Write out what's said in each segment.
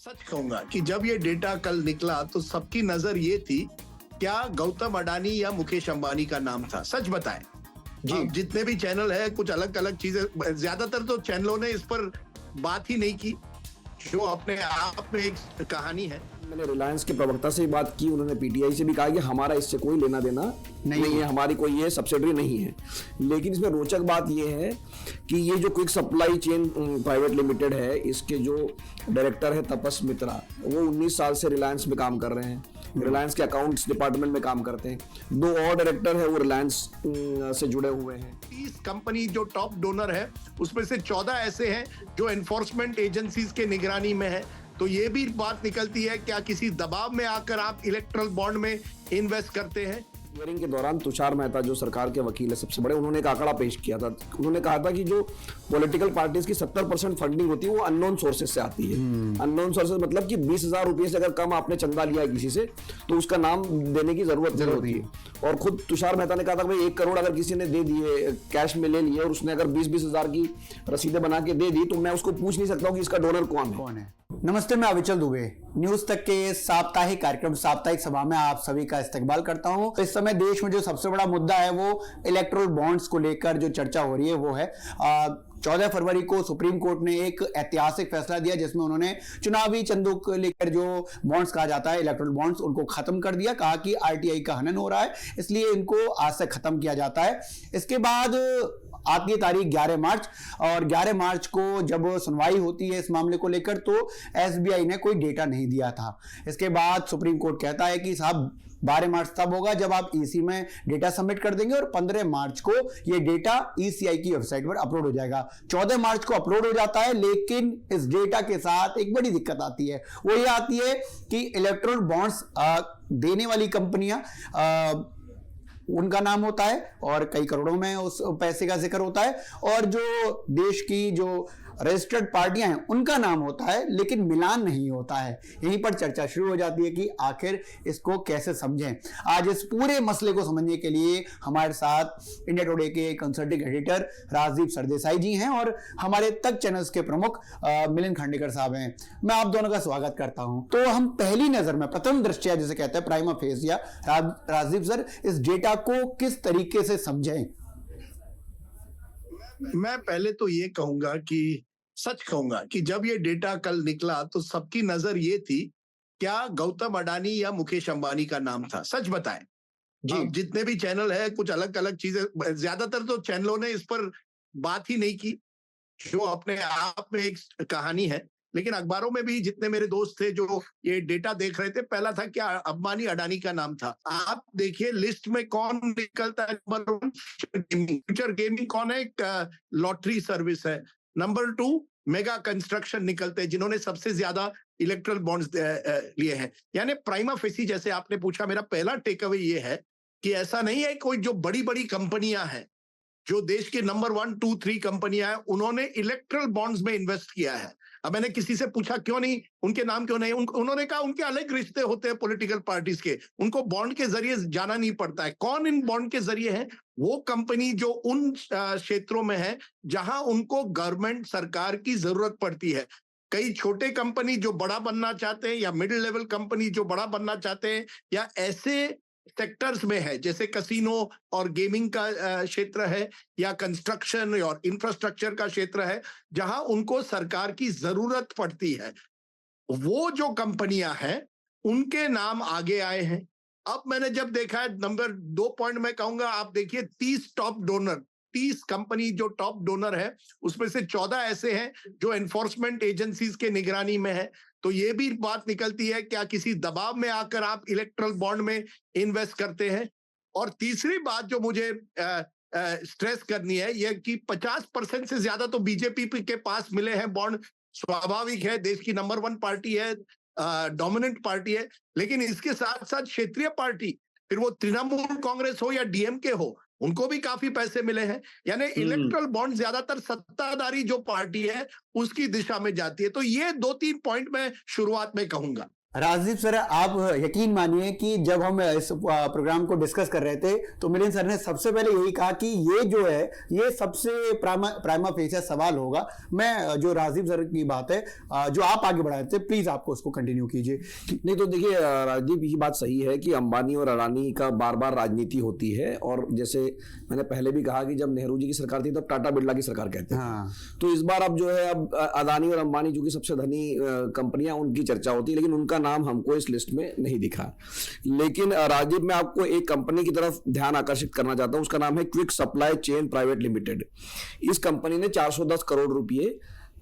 सच कहूंगा कि जब ये डेटा कल निकला तो सबकी नजर ये थी, क्या गौतम अडानी या मुकेश अंबानी का नाम था? सच बताएं। जी। अब जितने भी चैनल है कुछ अलग अलग चीजें, ज्यादातर तो चैनलों ने इस पर बात ही नहीं की, जो अपने आप में एक कहानी है। मैंने रिलायंस के प्रवक्ता से बात की, उन्होंने पीटीआई से भी कहा कि हमारा इससे कोई लेना देना नहीं है, हमारी कोई ये सब्सिडरी नहीं है। लेकिन इसमें रोचक बात ये है कि ये जो quick supply chain private limited है, इसके जो डायरेक्टर है तपस मित्रा, वो 19 साल से रिलायंस में काम कर रहे हैं, रिलायंस के अकाउंट्स डिपार्टमेंट में काम करते हैं। 2 और डायरेक्टर है वो रिलायंस से जुड़े हुए हैं। 30 कंपनी जो टॉप डोनर है उसमें से 14 ऐसे हैं जो एनफोर्समेंट एजेंसीज के निगरानी में है। तो ये भी बात निकलती है, क्या किसी दबाव में आकर आप इलेक्ट्रल बॉन्ड में इन्वेस्ट करते हैं? हियरिंग के दौरान तुषार मेहता जो सरकार के वकील है सबसे बड़े, उन्होंने एक आंकड़ा पेश किया था। उन्होंने कहा था कि जो पॉलिटिकल पार्टीज की 70% फंडिंग होती है वो अननोन सोर्सेज से आती है। अननोन सोर्सेज मतलब कि 20,000 रुपये से अगर कम आपने चंदा लिया है किसी से तो उसका नाम देने की जरूरत नहीं होती है। और खुद तुषार मेहता ने कहा था भाई 1 करोड़ अगर किसी ने दे दिए, कैश में ले लिए, और उसने अगर 20-20 हजार की रसीदें बना के दे दी तो मैं उसको पूछ नहीं सकता हूँ कि इसका डोनर कौन है। नमस्ते, मैं अविचल दुबे न्यूज तक के साप्ताहिक कार्यक्रम साप्ताहिक सभा में आप सभी का इस्तकबाल करता हूं। इस समय देश में जो सबसे बड़ा मुद्दा है वो इलेक्टोरल बॉन्ड्स को लेकर जो चर्चा हो रही है वो है 14 फरवरी को सुप्रीम कोर्ट ने एक ऐतिहासिक फैसला दिया जिसमें उन्होंने चुनावी चंदों को लेकर जो बॉन्ड्स कहा जाता है, इलेक्टोरल बॉन्ड्स, उनको खत्म कर दिया। कहा कि आरटीआई का हनन हो रहा है, इसलिए इनको आज से खत्म किया जाता है। इसके बाद आती है तारीख 11 मार्च, और 11 मार्च को जब सुनवाई होती है इस मामले को लेकर तो एसबीआई ने कोई डेटा नहीं दिया था। इसके बाद सुप्रीम कोर्ट कहता है कि साहब 12 मार्च तब होगा जब आप ईसी में डेटा सबमिट कर देंगे, और 15 मार्च को यह डेटा ईसीआई की वेबसाइट पर अपलोड हो जाएगा। 14 मार्च को अपलोड हो जाता है, लेकिन इस डेटा के साथ एक बड़ी दिक्कत आती है। वो ये आती है कि इलेक्ट्रल बॉन्ड्स देने वाली कंपनियां उनका नाम होता है और कई करोड़ों में उस पैसे का जिक्र होता है, और जो देश की जो रजिस्टर्ड पार्टियां हैं उनका नाम होता है, लेकिन मिलान नहीं होता है। यहीं पर चर्चा शुरू हो जाती है कि आखिर इसको कैसे समझें। आज इस पूरे मसले को समझने के लिए हमारे साथ इंडिया टुडे के कंसल्टिंग एडिटर राजदीप सरदेसाई जी हैं और हमारे तक चैनल्स के प्रमुख मिलिंद खांडेकर साहब हैं। मैं आप दोनों का स्वागत करता हूं। तो हम पहली नजर में, प्रथम दृष्टया जिसे कहते हैं, प्राइमा फेसिया, राजदीप सर, इस डेटा को किस तरीके से समझें? मैं पहले तो ये कहूंगा कि सच कहूंगा कि जब ये डेटा कल निकला तो सबकी नजर ये थी, क्या गौतम अडानी या मुकेश अंबानी का नाम था? सच बताएं। अब जितने भी चैनल है कुछ अलग अलग चीजें, ज्यादातर तो चैनलों ने इस पर बात ही नहीं की, जो अपने आप में एक कहानी है। लेकिन अखबारों में भी जितने मेरे दोस्त थे जो ये डेटा देख रहे थे, पहला था क्या अंबानी अडानी का नाम था। आप देखिए लिस्ट में कौन निकलता है। नंबर 1 फ्यूचर गेमिंग कौन है, लॉटरी सर्विस है। नंबर 2 मेगा कंस्ट्रक्शन निकलते हैं जिन्होंने सबसे ज्यादा इलेक्ट्रल बॉन्ड्स लिए हैं। यानी प्राइमा फेसी, जैसे आपने पूछा, मेरा पहला टेक अवे ये है कि ऐसा नहीं है कोई जो बड़ी बड़ी कंपनियां हैं, जो देश के नंबर 1, 2, 3 कंपनियां हैं, उन्होंने इलेक्ट्रल बॉन्ड्स में इन्वेस्ट किया है। अब मैंने किसी से पूछा क्यों नहीं, उनके नाम क्यों नहीं, उन्होंने कहा उनके अलग रिश्ते होते हैं पॉलिटिकल पार्टीज के, उनको बॉन्ड के जरिए जाना नहीं पड़ता है। कौन इन बॉन्ड के जरिए है? वो कंपनी जो उन क्षेत्रों में है जहां उनको गवर्नमेंट सरकार की जरूरत पड़ती है। कई छोटे कंपनी जो बड़ा बनना चाहते हैं, या मिडिल लेवल कंपनी जो बड़ा बनना चाहते हैं, या ऐसे सेक्टर्स में है जैसे कसिनो और गेमिंग का क्षेत्र है, या कंस्ट्रक्शन और इंफ्रास्ट्रक्चर का क्षेत्र है, जहां उनको सरकार की जरूरत पड़ती है। वो जो कंपनियां हैं उनके नाम आगे आए हैं। अब मैंने जब देखा है, नंबर 2 पॉइंट मैं कहूंगा, आप देखिए 30 टॉप डोनर, 30 कंपनी जो टॉप डोनर है उसमें से 14 ऐसे हैं जो एनफोर्समेंट एजेंसीज के निगरानी में है। तो ये भी बात निकलती है, क्या किसी दबाव में आकर आप इलेक्ट्रल बॉन्ड में इन्वेस्ट करते हैं? और तीसरी बात जो मुझे स्ट्रेस करनी है यह कि 50% से ज्यादा तो बीजेपी के पास मिले हैं बॉन्ड। स्वाभाविक है, देश की नंबर 1 पार्टी है, डोमिनेंट पार्टी है, लेकिन इसके साथ साथ क्षेत्रीय पार्टी, फिर वो तृणमूल कांग्रेस हो या डीएमके हो, उनको भी काफी पैसे मिले हैं। यानी इलेक्ट्रल बॉन्ड ज्यादातर सत्ताधारी जो पार्टी है उसकी दिशा में जाती है। तो ये 2-3 पॉइंट मैं शुरुआत में कहूंगा। राजदीप सर, आप यकीन मानिए कि जब हम इस प्रोग्राम को डिस्कस कर रहे थे तो मिलिंद सर ने सबसे पहले यही कहा कि ये जो है ये सबसे प्राइमा फेसिया सवाल होगा। मैं जो राजदीप सर की बात है जो आप आगे बढ़ाए थे, प्लीज आपको उसको कंटिन्यू कीजिए। नहीं तो देखिए राजदीप, ये बात सही है कि अंबानी और अडानी का बार बार राजनीति होती है, और जैसे मैंने पहले भी कहा कि जब नेहरू जी की सरकार थी तब टाटा बिरला की सरकार कहते हैं। तो इस बार अब जो है, अब अडानी और अंबानी जो कि सबसे धनी कंपनियां, उनकी चर्चा होती है, लेकिन उनका नाम हमको इस लिस्ट में नहीं दिखा। लेकिन राजीव, मैं आपको एक कंपनी की तरफ ध्यान आकर्षित करना चाहता हूं, उसका नाम है quick supply chain private limited. इस कंपनी ने 410 करोड़ रुपए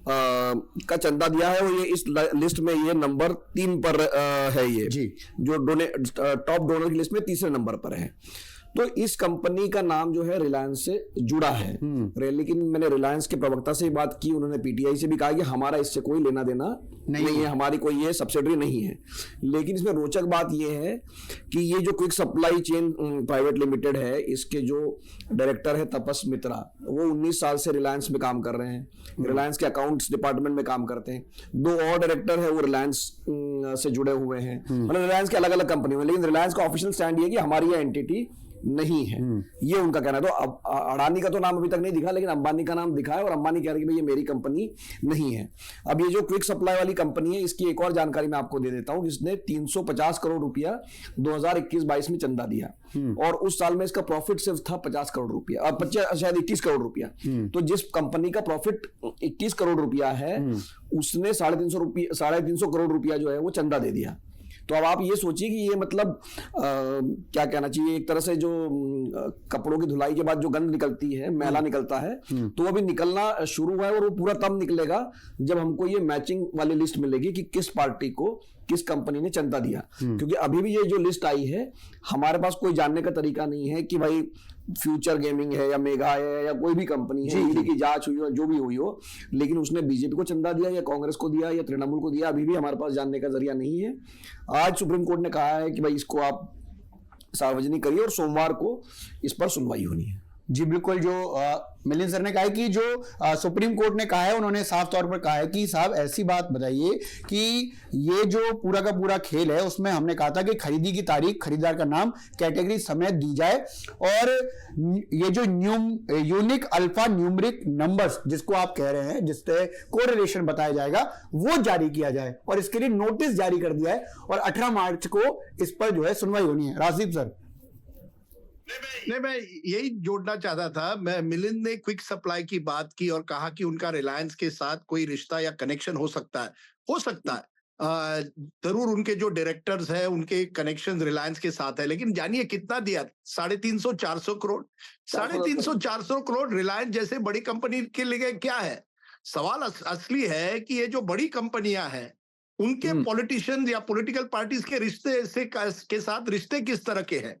का चंदा दिया है, और ये इस लिस्ट में ये नंबर 3 पर है, ये जी जो टॉप डोनर की लिस्ट में तीसरे नंबर पर है। तो इस कंपनी का नाम जो है रिलायंस से जुड़ा है, लेकिन मैंने रिलायंस के प्रवक्ता से बात की, उन्होंने पीटीआई से भी कहा कि हमारा इससे कोई लेना देना नहीं है, हमारी कोई ये सब्सिडरी नहीं है। लेकिन इसमें रोचक बात ये है कि ये जो quick supply chain private limited है, इसके जो डायरेक्टर है तपस मित्रा, वो 19 साल से रिलायंस में काम कर रहे हैं, रिलायंस के अकाउंट्स डिपार्टमेंट में काम करते हैं। 2 और डायरेक्टर है वो रिलायंस से जुड़े हुए हैं, मतलब रिलायंस के अलग अलग कंपनी में, लेकिन रिलायंस का ऑफिशियल स्टैंड ये कि हमारी ये एंटिटी नहीं है, ये उनका कहना है। तो अब अडानी का तो नाम अभी तक नहीं दिखा, लेकिन अंबानी का नाम दिखा है, और अंबानी कह रहे हैं कि भाई ये मेरी कंपनी नहीं है। अब ये जो क्विक सप्लाई वाली कंपनी है, इसकी एक और जानकारी मैं आपको दे देता हूं, जिसने 350 करोड़ रुपया 2021-22 में चंदा दिया, और उस साल में इसका प्रॉफिट सिर्फ था 50 करोड़ रुपया, अब शायद 21 करोड़ रुपया। तो जिस कंपनी का प्रॉफिट 21 करोड़ रुपया है, उसने 350 करोड़ रुपया जो है वो चंदा दे दिया। तो अब आप ये सोचिए कि ये मतलब क्या कहना चाहिए, एक तरह से जो कपड़ों की धुलाई के बाद जो गंद निकलती है, मैला निकलता है, तो अभी निकलना शुरू हुआ है, और वो पूरा तब निकलेगा जब हमको ये मैचिंग वाली लिस्ट मिलेगी कि किस पार्टी को किस कंपनी ने चंदा दिया। क्योंकि अभी भी ये जो लिस्ट आई है, हमारे पास कोई जानने का तरीका नहीं है कि भाई फ्यूचर गेमिंग है या मेगा है या कोई भी कंपनी है, ईडी की जांच हुई हो, जो भी हुई हो, लेकिन उसने बीजेपी को चंदा दिया या कांग्रेस को दिया या तृणमूल को दिया, अभी भी हमारे पास जानने का जरिया नहीं है। आज सुप्रीम कोर्ट ने कहा है कि भाई इसको आप सार्वजनिक करिए, और सोमवार को इस पर सुनवाई होनी है। जी बिल्कुल, जो मिलिंद सर ने कहा है कि जो सुप्रीम कोर्ट ने कहा है, उन्होंने साफ तौर पर कहा है कि साहब ऐसी बात बताइए कि ये जो पूरा का पूरा खेल है, उसमें हमने कहा था कि खरीदी की तारीख, खरीदार का नाम, कैटेगरी समेत दी जाए, और ये जो यूनिक अल्फा न्यूमरिक नंबर्स जिसको आप कह रहे हैं, जिससे कोरिलेशन बताया जाएगा, वो जारी किया जाए, और इसके लिए नोटिस जारी कर दिया है, और 18 मार्च को इस पर जो है सुनवाई होनी है। राजदीप सर। नहीं, मैं यही जोड़ना चाहता था। मैं मिलिंद ने क्विक सप्लाई की बात की और कहा कि उनका रिलायंस के साथ कोई रिश्ता या कनेक्शन हो सकता है, जरूर उनके जो डायरेक्टर्स हैं उनके कनेक्शन रिलायंस के साथ है, लेकिन जानिए कितना दिया, 350-400 करोड़। 350-400 करोड़ रिलायंस जैसे बड़ी कंपनी के लिए क्या है? सवाल असली है कि ये जो बड़ी कंपनियां हैं, उनके पॉलिटिशियंस या पॉलिटिकल पार्टीज के रिश्ते से के साथ रिश्ते किस तरह के हैं,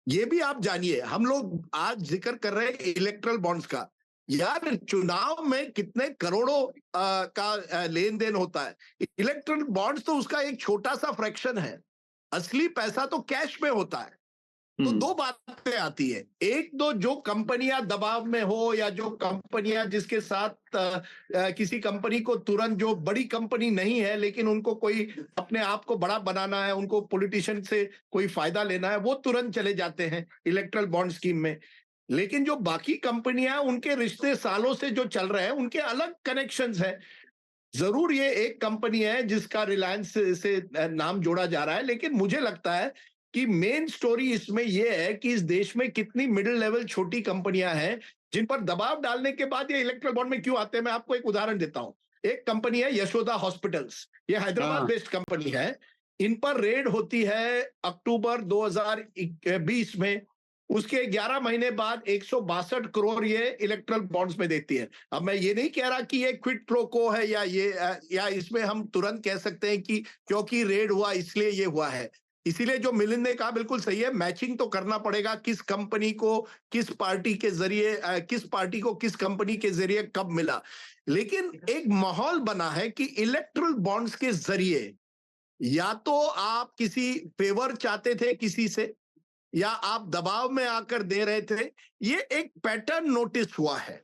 ये भी आप जानिए। हम लोग आज जिक्र कर रहे हैं इलेक्ट्रल बॉन्ड्स का, यार चुनाव में कितने करोड़ों का लेन देन होता है। इलेक्ट्रल बॉन्ड्स तो उसका एक छोटा सा फ्रैक्शन है, असली पैसा तो कैश में होता है। तो 2 बातें आती है, एक तो जो कंपनियां दबाव में हो, या जो कंपनियां जिसके साथ किसी कंपनी को तुरंत, जो बड़ी कंपनी नहीं है लेकिन उनको कोई अपने आप को बड़ा बनाना है, उनको पॉलिटिशियन से कोई फायदा लेना है, वो तुरंत चले जाते हैं इलेक्ट्रल बॉन्ड स्कीम में। लेकिन जो बाकी कंपनियां, उनके रिश्ते सालों से जो चल रहे हैं, उनके अलग कनेक्शंस हैं। जरूर ये एक कंपनी है जिसका रिलायंस से नाम जोड़ा जा रहा है, लेकिन मुझे लगता है कि मेन स्टोरी इसमें यह है कि इस देश में कितनी मिडिल लेवल छोटी कंपनियां हैं जिन पर दबाव डालने के बाद ये इलेक्ट्रल बॉन्ड में क्यों आते हैं। मैं आपको एक उदाहरण देता हूं। एक कंपनी है यशोदा हॉस्पिटल्स, ये हैदराबाद बेस्ड कंपनी है। इन पर रेड होती है अक्टूबर 2020 में, उसके 11 महीने बाद 162 करोड़ ये इलेक्ट्रल बॉन्ड्स में देती है। अब मैं ये नहीं कह रहा कि ये क्विड प्रो को है, या इसमें हम तुरंत कह सकते हैं कि क्योंकि रेड हुआ इसलिए ये हुआ है। इसीलिए जो मिलिंद ने कहा बिल्कुल सही है, मैचिंग तो करना पड़ेगा, किस कंपनी को किस पार्टी के जरिए, किस पार्टी को किस कंपनी के जरिए कब मिला। लेकिन एक माहौल बना है कि इलेक्ट्रल बॉन्ड्स के जरिए या तो आप किसी फेवर चाहते थे किसी से, या आप दबाव में आकर दे रहे थे। ये एक पैटर्न नोटिस हुआ है,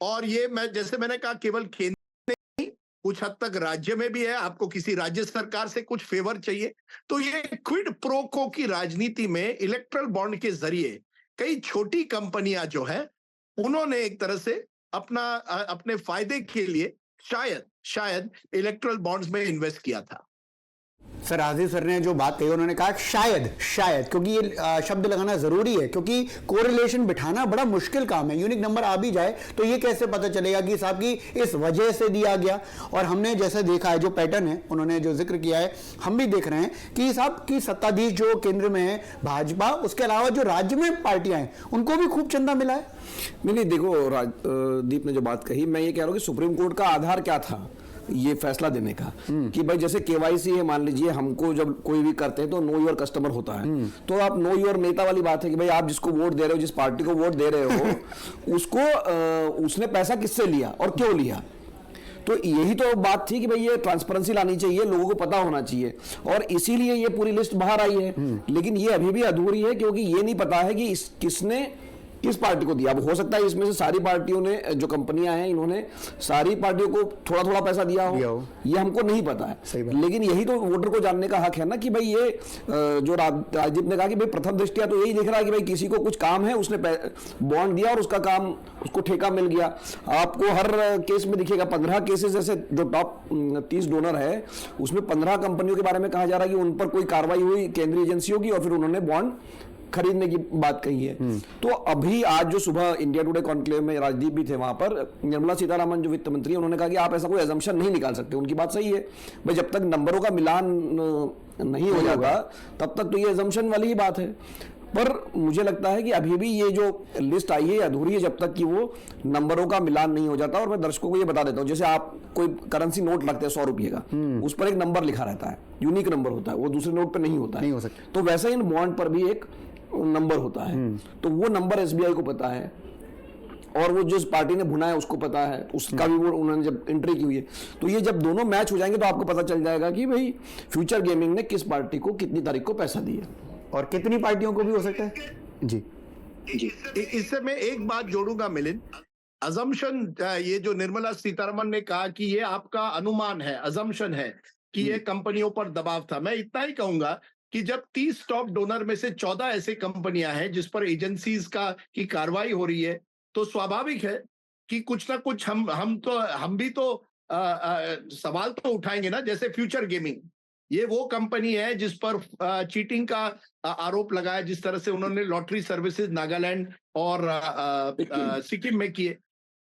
और ये जैसे मैंने कहा, केवल खेल नहीं, कुछ हद तक राज्य में भी है, आपको किसी राज्य सरकार से कुछ फेवर चाहिए, तो ये क्विड प्रो को की राजनीति में इलेक्ट्रल बॉन्ड के जरिए कई छोटी कंपनियां जो है उन्होंने एक तरह से अपने फायदे के लिए शायद इलेक्ट्रल बॉन्ड्स में इन्वेस्ट किया था। सर आज़िज़ सर ने जो बात कही, उन्होंने कहा शायद क्योंकि ये शब्द लगाना जरूरी है, क्योंकि कोरिलेशन बिठाना बड़ा मुश्किल काम है। यूनिक नंबर आ भी जाए तो ये कैसे पता चलेगा कि साहब की इस वजह से दिया गया। और हमने जैसे देखा है, जो पैटर्न है उन्होंने जो जिक्र किया है, हम भी देख रहे हैं कि साहब की सत्ताधीश जो केंद्र में है भाजपा, उसके अलावा जो राज्य में पार्टियां हैं उनको भी खूब चंदा मिला है। नहीं देखो, दीप ने जो बात कही, मैं ये कह रहा हूँ कि सुप्रीम कोर्ट का आधार क्या था ये फैसला देने का, कि भाई जैसे केवाईसी है, मान लीजिए हमको जब कोई भी करते हैं तो नो योर कस्टमर होता है, तो आप नो योर नेता वाली बात है कि भाई आप जिसको वोट दे रहे हो, जिस पार्टी को वोट दे रहे हो उसको उसने पैसा किससे लिया और क्यों लिया। तो यही तो बात थी कि भाई ये ट्रांसपेरेंसी लानी चाहिए, लोगों को पता होना चाहिए, और इसीलिए ये पूरी लिस्ट बाहर आई है। लेकिन ये अभी भी अधूरी है, क्योंकि ये नहीं पता है कि किसने किस पार्टी को दिया। अब हो सकता है इसमें से सारी पार्टियों ने, जो कंपनियां हैं, इन्होंने सारी पार्टियों को थोड़ा थोड़ा पैसा दिया हो, ये हमको नहीं पता है। लेकिन यही तो वोटर को जानने का हक है ना, कि भाई ये जो राजदीप ने कहा कि भाई प्रथम दृष्टया तो यही दिख रहा है कि भाई किसी को कुछ काम है, उसने बॉन्ड दिया और उसका काम, उसको ठेका मिल गया। आपको हर केस में दिखेगा 15 केसेस ऐसे, जो टॉप 30 डोनर है उसमें 15 कंपनियों के बारे में कहा जा रहा है कि उन पर कोई कार्रवाई हुई केंद्रीय एजेंसियों की, और फिर उन्होंने बॉन्ड खरीदने की बात कही है। तो अभी आज जो सुबह इंडिया टुडे कॉन्क्लेव में राजदीप भी थे, वहां पर निर्मला सीतारामन जो वित्त मंत्री, उन्होंने कहा कि आप ऐसा कोई अजम्पशन नहीं निकाल सकते। उनकी बात सही है भाई, जब तक नंबरों का मिलान नहीं हो जाता तब तक तो ये अजम्पशन वाली ही बात है। पर मुझे लगता है कि अभी भी ये जो लिस्ट आई है अधूरी है, जब तक कि वो नंबरों का मिलान नहीं हो जाता। और मैं दर्शकों को ये बता देता हूँ, जैसे आप कोई करेंसी नोट लगते हैं 100 रुपये का, उस पर एक नंबर लिखा रहता है, यूनिक नंबर होता है, वो दूसरे नोट पर नहीं होता है, नहीं हो सकता। तो वैसे ही इन बॉन्ड पर भी एक नंबर होता है। तो वो नंबर एसबीआई को पता है, और वो जिस पार्टी ने भुना है उसको पता है, उसका भी वो उन्होंने जब एंट्री की हुई है। तो ये जब दोनों मैच हो जाएंगे तो आपको पता चल जाएगा कि भाई फ्यूचर गेमिंग ने किस पार्टी को कितनी तारीख को पैसा दिया, और कितनी पार्टियों को भी हो सकता है। जी इससे मैं एक बात जोड़ूंगा मिलिंद, अजम्पशन, ये जो निर्मला सीतारमन ने कहा कि ये आपका अनुमान है, अजम्पशन है कि ये कंपनियों पर दबाव था। मैं इतना ही कहूंगा कि जब 30 टॉप डोनर में से 14 ऐसे कंपनियां हैं जिस पर एजेंसीज की कार्रवाई हो रही है, तो स्वाभाविक है कि कुछ ना कुछ हम भी तो सवाल तो उठाएंगे ना। जैसे फ्यूचर गेमिंग, ये वो कंपनी है जिस पर चीटिंग का आरोप लगाया, जिस तरह से उन्होंने लॉटरी सर्विसेज नागालैंड और सिक्किम में किए।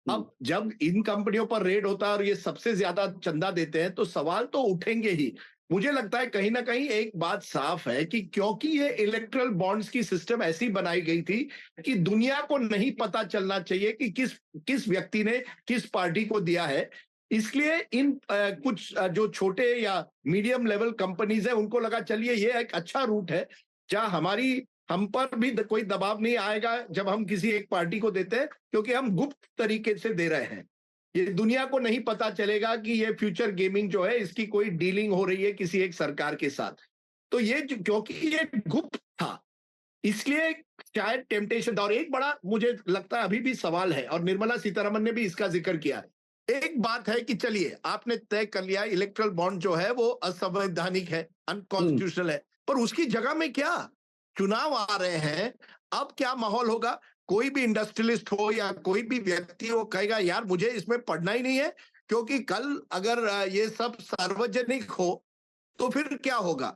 अब जब इन कंपनियों पर रेड होता है और ये सबसे ज्यादा चंदा देते हैं, तो सवाल तो उठेंगे ही। मुझे लगता है कहीं ना कहीं एक बात साफ है कि क्योंकि ये इलेक्ट्रल बॉन्ड्स की सिस्टम ऐसी बनाई गई थी कि दुनिया को नहीं पता चलना चाहिए कि किस व्यक्ति ने किस पार्टी को दिया है, इसलिए इन कुछ जो छोटे या मीडियम लेवल कंपनीज है उनको लगा चलिए ये एक अच्छा रूट है, जहां हम पर भी कोई दबाव नहीं आएगा जब हम किसी एक पार्टी को देते हैं, क्योंकि हम गुप्त तरीके से दे रहे हैं। ये दुनिया को नहीं पता चलेगा कि ये फ्यूचर गेमिंग जो है इसकी कोई डीलिंग हो रही है किसी एक सरकार के साथ। तो ये क्योंकि ये गुप्त था, इसलिए शायद टेम्पटेशन था। और एक बड़ा मुझे लगता है अभी भी सवाल है, और निर्मला सीतारमन ने भी इसका जिक्र किया है। एक बात है कि चलिए आपने तय कर लिया इलेक्ट्रल बॉन्ड जो है वो असंवैधानिक है, अनकॉन्स्टिट्यूशनल है, पर उसकी जगह में क्या चुनाव आ रहे हैं, अब क्या माहौल होगा? कोई भी इंडस्ट्रियलिस्ट हो या कोई भी व्यक्ति हो कहेगा यार मुझे इसमें पढ़ना ही नहीं है, क्योंकि कल अगर ये सब सार्वजनिक हो तो फिर क्या होगा।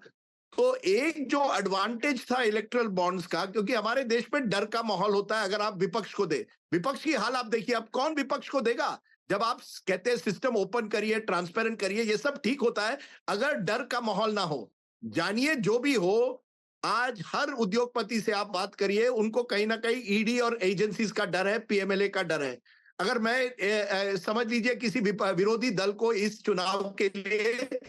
तो एक जो एडवांटेज था इलेक्ट्रल बॉन्ड्स का, क्योंकि हमारे देश में डर का माहौल होता है, अगर आप विपक्ष को दे, विपक्ष की हाल आप देखिए, अब कौन विपक्ष को देगा? जब आप कहते हैं सिस्टम ओपन करिए, ट्रांसपेरेंट करिए, ये सब ठीक होता है, अगर डर का माहौल ना हो। जानिए जो भी हो, आज हर उद्योगपति से आप बात करिए, उनको कहीं ना कहीं ईडी और एजेंसीज का डर है, पीएमएलए का डर है। अगर मैं समझ लीजिए किसी विरोधी दल को इस चुनाव के लिए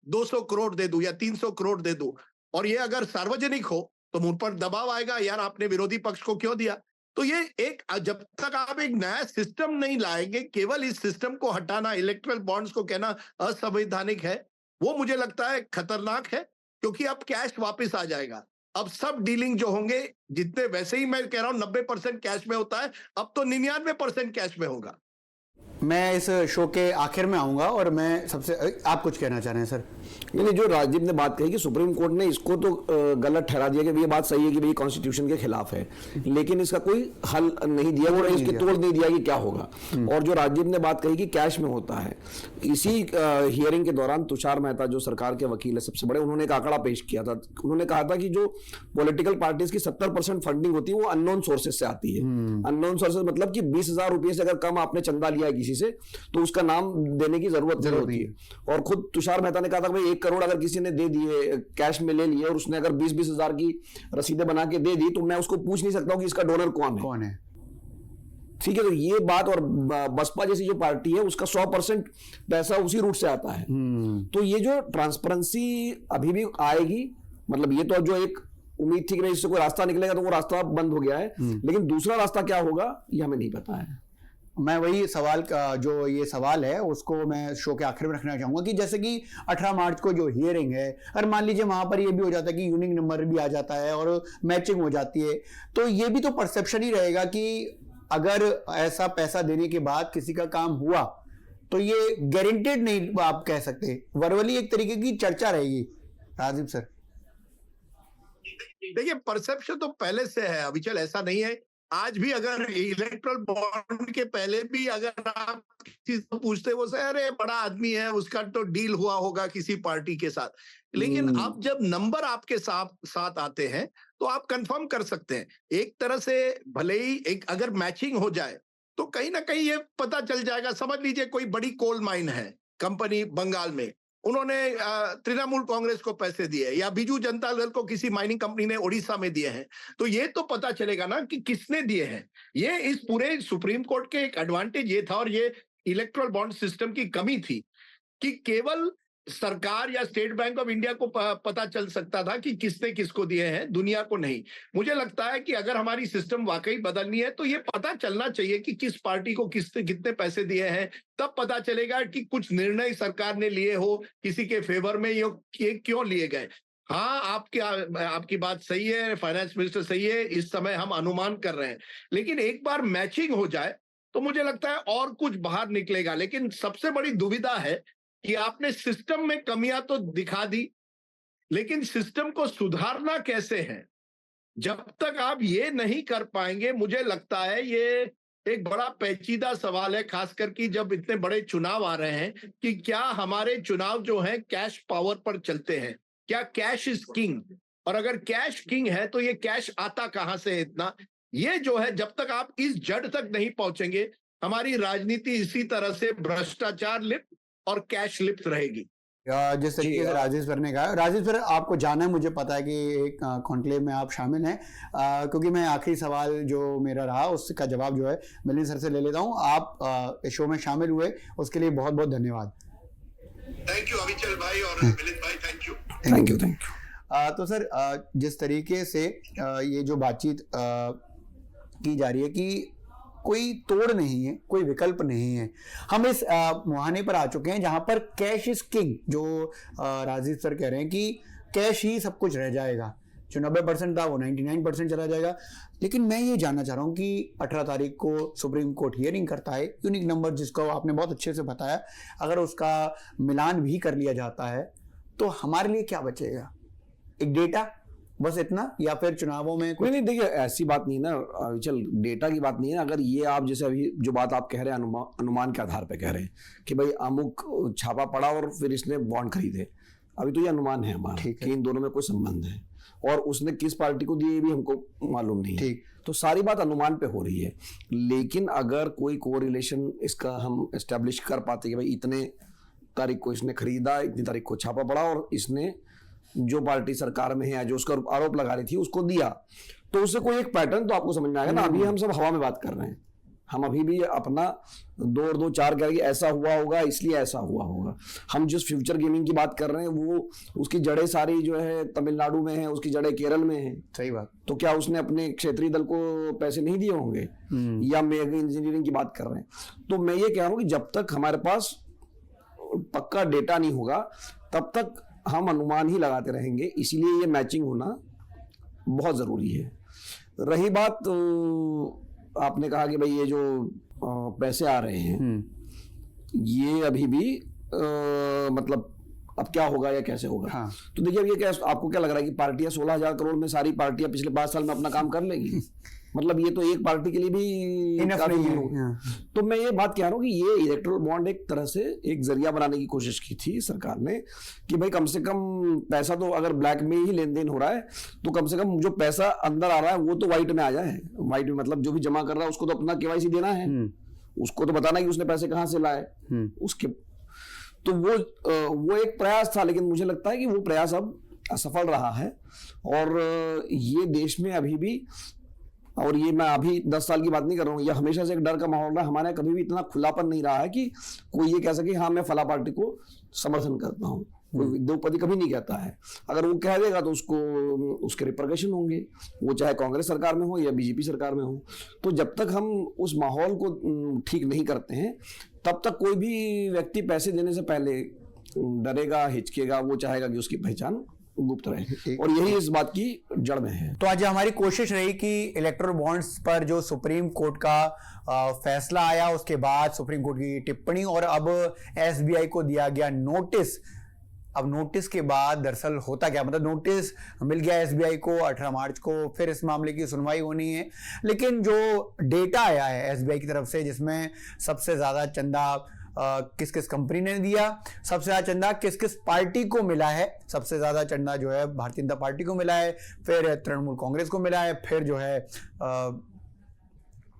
200 करोड़ दे दूं या 300 करोड़ दे दूं, और ये अगर सार्वजनिक हो तो मुझ पर दबाव आएगा, यार आपने विरोधी पक्ष को क्यों दिया। तो ये एक, जब तक आप एक नया सिस्टम नहीं लाएंगे, केवल इस सिस्टम को हटाना, इलेक्ट्रल बॉन्ड्स को कहना असंवैधानिक है, वो मुझे लगता है खतरनाक है, क्योंकि अब कैश वापस आ जाएगा। अब सब डीलिंग जो होंगे, जितने, वैसे ही मैं कह रहा हूं 90% कैश में होता है, अब तो 99% कैश में होगा। मैं इस शो के आखिर में आऊंगा और मैं सबसे, आप कुछ कहना चाह रहे हैं सर? नहीं, जो राजदीप ने बात कही कि सुप्रीम कोर्ट ने इसको तो गलत ठहरा दिया कि ये बात सही है कि भाई कॉन्स्टिट्यूशन के खिलाफ है, लेकिन इसका कोई हल नहीं दिया और इसके तोड़ नहीं दिया कि क्या होगा। और जो राजदीप ने बात कही कि कैश में होता है, इसी हियरिंग के दौरान तुषार मेहता जो सरकार के वकील है सबसे बड़े, उन्होंने एक आंकड़ा पेश किया था। उन्होंने कहा था कि जो पॉलिटिकल पार्टीज की 70% फंडिंग होती है वो अननोन सोर्सेज से आती है। अननोन सोर्सेज मतलब कि 20,000 रुपये से अगर कम आपने चंदा लिया है किसी से तो उसका नाम देने की जरूरत नहीं होती है। और खुद तुषार मेहता ने कहा था भाई 1 करोड़ अगर किसी ने दे दिए, कैश में ले लिए, और उसने अगर 20-20 हजार की रसीदें बना के दे दी तो मैं उसको पूछ नहीं सकता हूं कि इसका डोनर कौन है। ठीक है, तो ये बात, और बसपा जैसी जो पार्टी है उसका 100% पैसा उसी रूट से आता है। तो ये जो ट्रांसपेरेंसी अभी भी आएगी, मतलब ये तो जो एक उम्मीद थी कि इससे कोई रास्ता निकलेगा तो वो रास्ता बंद हो गया है, लेकिन दूसरा रास्ता क्या होगा ये हमें नहीं पता है। मैं वही सवाल का, जो ये सवाल है उसको मैं शो के आखिर में रखना चाहूंगा कि जैसे कि 18 मार्च को जो हियरिंग है, अगर मान लीजिए वहां पर ये भी हो जाता है कि यूनिक नंबर भी आ जाता है और मैचिंग हो जाती है, तो ये भी तो परसेप्शन ही रहेगा कि अगर ऐसा पैसा देने के बाद किसी का काम हुआ तो ये गारंटेड नहीं आप कह सकते, वर्बली एक तरीके की चर्चा रहेगी। राजीव सर, देखिए परसेप्शन तो पहले से है अविचल, ऐसा नहीं है। आज भी अगर इलेक्ट्रल बॉन्ड के पहले भी अगर आप किसी से पूछते, वो से अरे बड़ा आदमी है, उसका तो डील हुआ होगा किसी पार्टी के साथ, लेकिन अब जब नंबर आपके साथ आते हैं तो आप कंफर्म कर सकते हैं। एक तरह से भले ही एक अगर मैचिंग हो जाए तो कहीं ना कहीं ये पता चल जाएगा। समझ लीजिए कोई बड़ी कोल माइन है कंपनी बंगाल में, उन्होंने तृणमूल कांग्रेस को पैसे दिए, या बीजू जनता दल को किसी माइनिंग कंपनी ने उड़ीसा में दिए हैं, तो ये तो पता चलेगा ना कि किसने दिए हैं। ये इस पूरे सुप्रीम कोर्ट के एक एडवांटेज ये था, और ये इलेक्ट्रल बॉन्ड सिस्टम की कमी थी कि केवल सरकार या स्टेट बैंक ऑफ इंडिया को पता चल सकता था कि किसने किसको दिए हैं, दुनिया को नहीं। मुझे लगता है कि अगर हमारी सिस्टम वाकई बदलनी है तो ये पता चलना चाहिए कि किस पार्टी को किसने कितने पैसे दिए हैं, तब पता चलेगा कि कुछ निर्णय सरकार ने लिए हो किसी के फेवर में, ये क्यों लिए गए। हाँ, आपकी बात सही है, फाइनेंस मिनिस्टर सही है, इस समय हम अनुमान कर रहे हैं, लेकिन एक बार मैचिंग हो जाए तो मुझे लगता है और कुछ बाहर निकलेगा। लेकिन सबसे बड़ी दुविधा है कि आपने सिस्टम में कमियां तो दिखा दी, लेकिन सिस्टम को सुधारना कैसे है, जब तक आप ये नहीं कर पाएंगे, मुझे लगता है ये एक बड़ा पेचीदा सवाल है, खासकर कि जब इतने बड़े चुनाव आ रहे हैं कि क्या हमारे चुनाव जो हैं कैश पावर पर चलते हैं, क्या कैश इज किंग, और अगर कैश किंग है तो ये कैश आता कहां से है इतना। ये जो है, जब तक आप इस जड़ तक नहीं पहुंचेंगे, हमारी राजनीति इसी तरह से भ्रष्टाचार लिप्त और कैश लिप्त रहेगी। जिस तरीके से राजेश सर ने कहा, राजेश सर आपको जाना है, मुझे पता है कि एक कॉन्क्लेव में आप शामिल हैं, क्योंकि मैं आखिरी सवाल जो मेरा रहा उसका जवाब जो है मिलिंद सर से ले लेता हूं। आप इस शो में शामिल हुए उसके लिए बहुत बहुत धन्यवाद। थैंक यू अविचल भाई और मिलिंद भाई, थैंक यू। तो सर, जिस तरीके से ये जो बातचीत की जा रही है कि कोई तोड़ नहीं है, कोई विकल्प नहीं है, हम इस मुहाने पर आ चुके हैं जहां पर कैश इज किंग, जो राजीव सर कह रहे हैं कि कैश ही सब कुछ रह जाएगा, जो 90% था वो 99% चला जाएगा। लेकिन मैं ये जानना चाह रहा हूँ कि 18 तारीख को सुप्रीम कोर्ट हियरिंग करता है, यूनिक नंबर जिसको आपने बहुत अच्छे से बताया, अगर उसका मिलान भी कर लिया जाता है तो हमारे लिए क्या बचेगा? एक डेटा, बस इतना, या फिर चुनावों में कोई नहीं। देखिए ऐसी बात नहीं ना, चल डेटा की बात नहीं है। अगर ये आप जैसे अभी जो बात आप कह रहे हैं अनुमान के आधार पे कह रहे हैं कि भाई अमुक छापा पड़ा और फिर इसने बॉन्ड खरीदे, अभी तो ये अनुमान है हमारा कि इन दोनों में कोई संबंध है, और उसने किस पार्टी को दिए भी हमको मालूम नहीं है, तो सारी बात अनुमान पे हो रही है। लेकिन अगर कोई कोरिलेशन इसका हम एस्टेब्लिश कर पाते कि भाई इतने तारीख को इसने खरीदा, इतनी तारीख को छापा पड़ा और इसने जो पार्टी सरकार में है या जो उसका आरोप लगा रही थी उसको दिया, तो उससे कोई एक पैटर्न तो आपको समझ में आएगा ना। अभी हम सब हवा में बात कर रहे हैं, हम अभी भी अपना 2 और 2 4 कह रहे हैं ऐसा हुआ होगा इसलिए ऐसा हुआ होगा। हम जिस फ्यूचर गेमिंग की बात कर रहे हैं वो उसकी जड़ें सारी जो है तमिलनाडु में है, उसकी जड़ें केरल में है। सही बात। तो क्या उसने अपने क्षेत्रीय दल को पैसे नहीं दिए होंगे? या मेगा इंजीनियरिंग की बात कर रहे हैं। तो मैं ये कह रहा हूँ कि जब तक हमारे पास पक्का डेटा नहीं होगा तब तक हम अनुमान ही लगाते रहेंगे, इसीलिए ये मैचिंग होना बहुत जरूरी है। रही बात आपने कहा कि भाई ये जो पैसे आ रहे हैं, ये अभी भी मतलब अब क्या होगा या कैसे होगा। हाँ। तो देखिए अब ये क्या, आपको क्या लग रहा है कि पार्टियां 16,000 करोड़ में सारी पार्टियां पिछले 5 साल में अपना काम कर लेंगी? मतलब ये तो एक पार्टी के लिए भी काफी नहीं हो। है। तो मैं ये बात कह रहा हूँ कि ये इलेक्टोरल बॉन्ड एक तरह से एक जरिया बनाने की कोशिश की थी सरकार ने कि भाई कम से कम पैसा तो अगर ब्लैक में ही लेन देन हो रहा है तो कम से कम जो पैसा अंदर आ रहा है वो तो व्हाइट में आ जाए। व्हाइट में मतलब जो भी जमा कर रहा है उसको तो अपना केवाईसी देना है, उसको तो बताना है कि उसने पैसे कहाँ से लाए उसके। तो वो एक प्रयास था, लेकिन मुझे लगता है कि वो प्रयास अब असफल रहा है। और ये देश में अभी भी, और ये मैं अभी 10 साल की बात नहीं कर रहा हूँ, ये हमेशा से एक डर का माहौल रहा। हमारे कभी भी इतना खुलापन नहीं रहा है कि कोई ये कह सके हाँ मैं फला पार्टी को समर्थन करता हूँ। कोई द्रौपदी कभी नहीं कहता है। अगर वो कह देगा तो उसके रिपरकशन होंगे, वो चाहे कांग्रेस सरकार में हो या बीजेपी सरकार में हो। तो जब तक हम उस माहौल को ठीक नहीं करते हैं तब तक कोई भी व्यक्ति पैसे देने से पहले डरेगा, हिचकेगा, वो चाहेगा कि उसकी पहचान गुप्त रहे, और यही इस बात की जड़ में है। तो आज हमारी कोशिश रही कि इलेक्टोरल बॉन्ड्स पर जो सुप्रीम कोर्ट का फैसला आया, उसके बाद सुप्रीम कोर्ट की टिप्पणी, और अब एसबीआई को दिया गया नोटिस। अब नोटिस के बाद दरअसल होता क्या, मतलब नोटिस मिल गया एसबीआई को 18 मार्च को, फिर इस मामले की सुनवाई होनी है। लेकिन जो डेटा आया है एसबीआई की तरफ से, जिसमें सबसे ज्यादा चंदा किस किस कंपनी ने दिया, सबसे ज्यादा चंदा किस किस पार्टी को मिला है, सबसे ज्यादा चंदा जो है भारतीय जनता पार्टी को मिला है, फिर तृणमूल कांग्रेस को मिला है, फिर जो है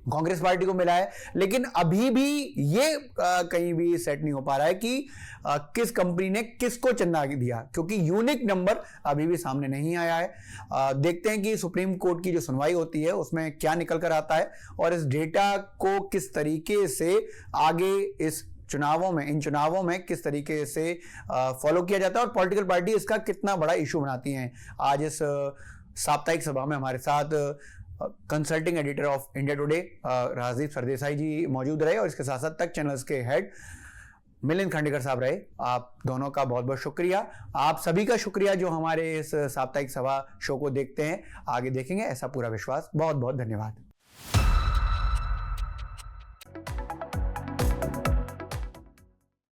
कांग्रेस पार्टी को मिला है। लेकिन अभी भी ये कहीं भी सेट नहीं हो पा रहा है कि किस कंपनी ने किसको चंदा दिया, क्योंकि यूनिक नंबर अभी भी सामने नहीं आया है। देखते हैं कि सुप्रीम कोर्ट की जो सुनवाई होती है उसमें क्या निकल कर आता है, और इस डेटा को किस तरीके से आगे इन चुनावों में किस तरीके से फॉलो किया जाता है, और पॉलिटिकल पार्टी इसका कितना बड़ा इशू बनाती हैं। आज इस साप्ताहिक सभा में हमारे साथ consulting editor of India Today Rajeev Sardesai ji मौजूद रहे, और इसके साथ साथ तक चैनल्स के हेड मिलिंद खांडेकर साहब रहे। आप दोनों का बहुत बहुत शुक्रिया। आप सभी का शुक्रिया जो हमारे इस साप्ताहिक सभा शो को देखते हैं, आगे देखेंगे ऐसा पूरा विश्वास। बहुत बहुत धन्यवाद।